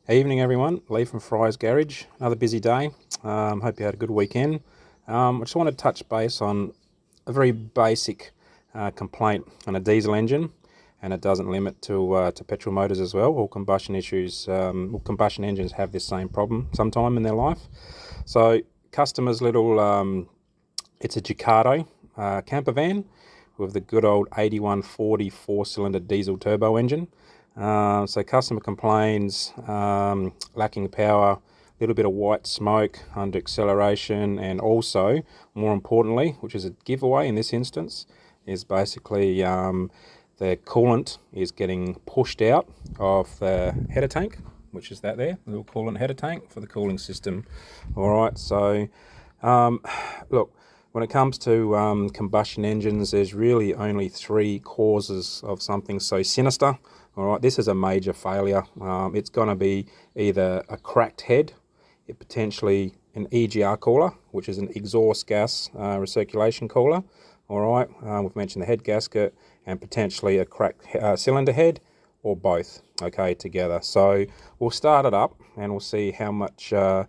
Evening everyone, Lee from Fry's Garage. Another busy day. Hope you had a good weekend. I just want to touch base on a very basic complaint on a diesel engine, and it doesn't limit to petrol motors as well. All combustion issues, combustion engines have this same problem sometime in their life. So customer's little, it's a Ducato camper van with the good old 8140 4-cylinder diesel turbo engine. So customer complains lacking power, a little bit of white smoke under acceleration, and also, more importantly, which is a giveaway in this instance, is basically the coolant is getting pushed out of the header tank, which is that there, the little coolant header tank for the cooling system. All right, so look, when it comes to combustion engines, there's really only three causes of something so sinister. All right, this is a major failure. It's going to be either a cracked head, potentially an EGR cooler, which is an exhaust gas recirculation cooler. All right, we've mentioned the head gasket, and potentially a cracked cylinder head, or both, okay, together. So we'll start it up and we'll see how much, how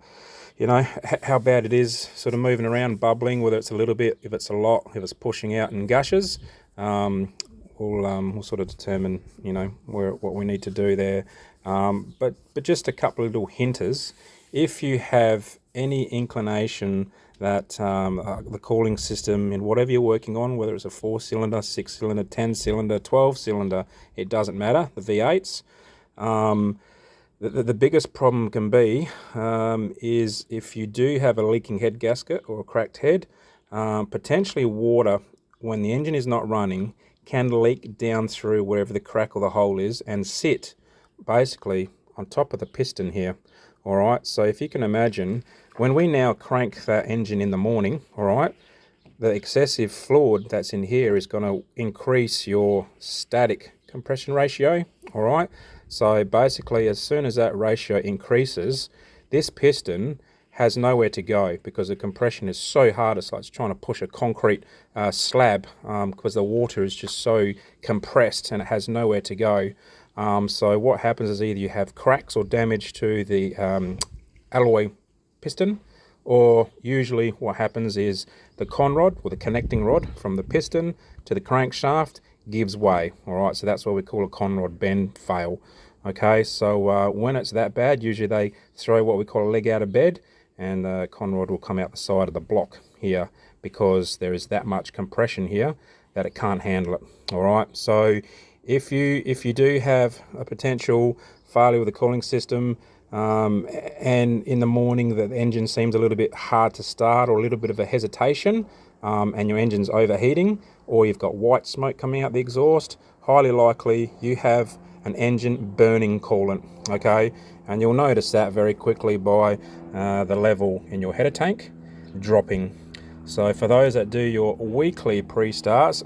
bad it is sort of moving around, bubbling, whether it's a little bit, if it's a lot, if it's pushing out in gushes. We'll sort of determine, what we need to do there. But just a couple of little hinters. If you have any inclination that the cooling system in whatever you're working on, whether it's a 4-cylinder, 6-cylinder, 10-cylinder, 12-cylinder, it doesn't matter, the V8s, the biggest problem can be is if you do have a leaking head gasket or a cracked head, potentially water, when the engine is not running, can leak down through wherever the crack or the hole is and sit basically on top of the piston here. All right, so if you can imagine, when we now crank that engine in the morning, all right, the excessive fluid that's in here is going to increase your static compression ratio. All right, so basically as soon as that ratio increases, this piston has nowhere to go because the compression is so hard. It's like it's trying to push a concrete slab because the water is just so compressed and it has nowhere to go. So what happens is either you have cracks or damage to the alloy piston, or usually what happens is the con rod or the connecting rod from the piston to the crankshaft gives way. All right, so that's what we call a con rod bend fail. Okay, so when it's that bad, usually they throw what we call a leg out of bed, and the con rod will come out the side of the block here because there is that much compression here that it can't handle it. All right, so if you do have a potential failure with the cooling system, and in the morning the engine seems a little bit hard to start, or a little bit of a hesitation, and your engine's overheating, or you've got white smoke coming out the exhaust, highly likely you have an engine burning coolant, okay? And you'll notice that very quickly by the level in your header tank dropping. So for those that do your weekly pre-starts,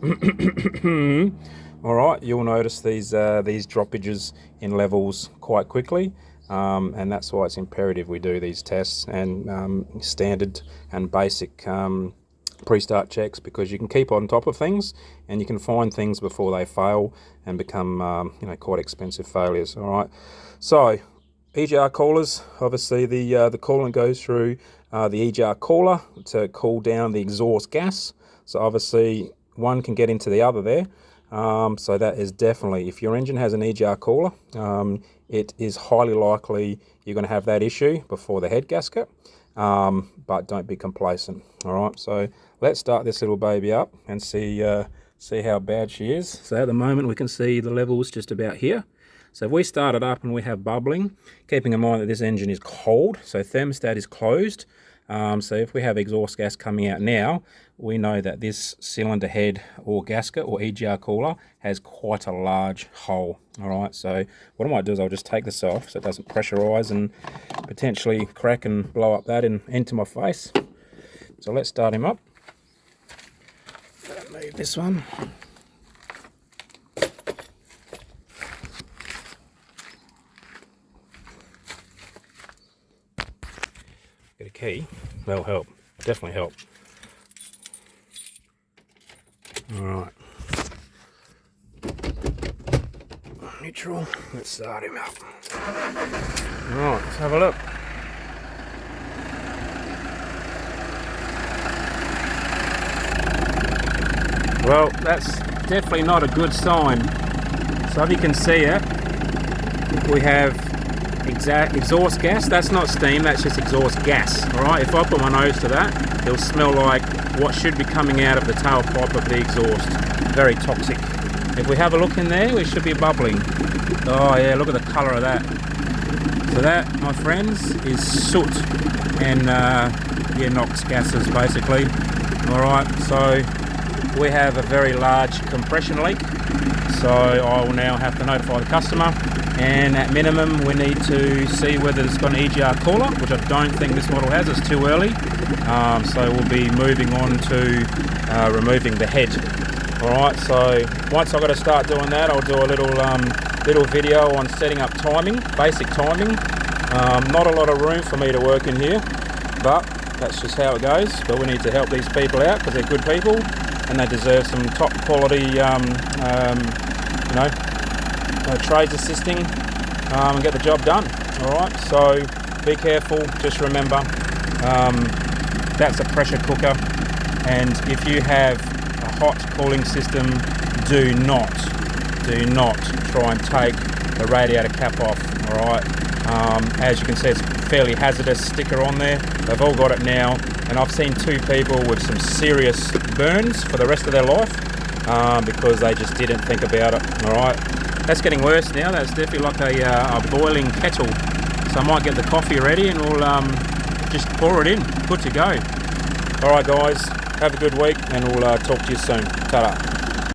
all right, you'll notice these droppages in levels quite quickly, and that's why it's imperative we do these tests and standard and basic pre-start checks, because you can keep on top of things and you can find things before they fail and become quite expensive failures. All right, so EGR coolers, obviously the coolant goes through the EGR cooler to cool down the exhaust gas, so obviously one can get into the other there. So that is definitely, if your engine has an EGR cooler, it is highly likely you're going to have that issue before the head gasket. But don't be complacent. All right, so let's start this little baby up and see how bad she is. So at the moment we can see the levels just about here. So if we start it up and we have bubbling, keeping in mind that this engine is cold, so thermostat is closed. So if we have exhaust gas coming out now, we know that this cylinder head or gasket or EGR cooler has quite a large hole. All right, so what I might do is I'll just take this off so it doesn't pressurize and potentially crack and blow up that into my face. So let's start him up. Move this one. Get a key, that'll help, definitely help. All right, neutral, let's start him up. All have a look. Well, that's definitely not a good sign. So if you can see it, we have exhaust gas. That's not steam, that's just exhaust gas. Alright, if I put my nose to that, it'll smell like what should be coming out of the tailpipe of the exhaust. Very toxic. If we have a look in there, we should be bubbling. Oh yeah, look at the colour of that. So that, my friends, is soot and yeah, NOx gases basically. Alright, so we have a very large compression leak. So I will now have to notify the customer, and at minimum we need to see whether it's got an EGR cooler, which I don't think this model has, it's too early. So we'll be moving on to removing the head. Alright, so once I've got to start doing that, I'll do a little video on setting up timing, basic timing. Not a lot of room for me to work in here, but that's just how it goes. But we need to help these people out because they're good people and they deserve some top quality you know, trades assisting and get the job done. Alright, so be careful, just remember that's a pressure cooker, and if you have a hot cooling system, do not try and take the radiator cap off. Alright, as you can see, it's fairly hazardous sticker on there. They've all got it now, and I've seen 2 people with some serious burns for the rest of their life because they just didn't think about it. Alright, that's getting worse now. That's definitely like a boiling kettle. So I might get the coffee ready and we'll just pour it in. Good to go. Alright guys, have a good week and we'll talk to you soon. Ta-da.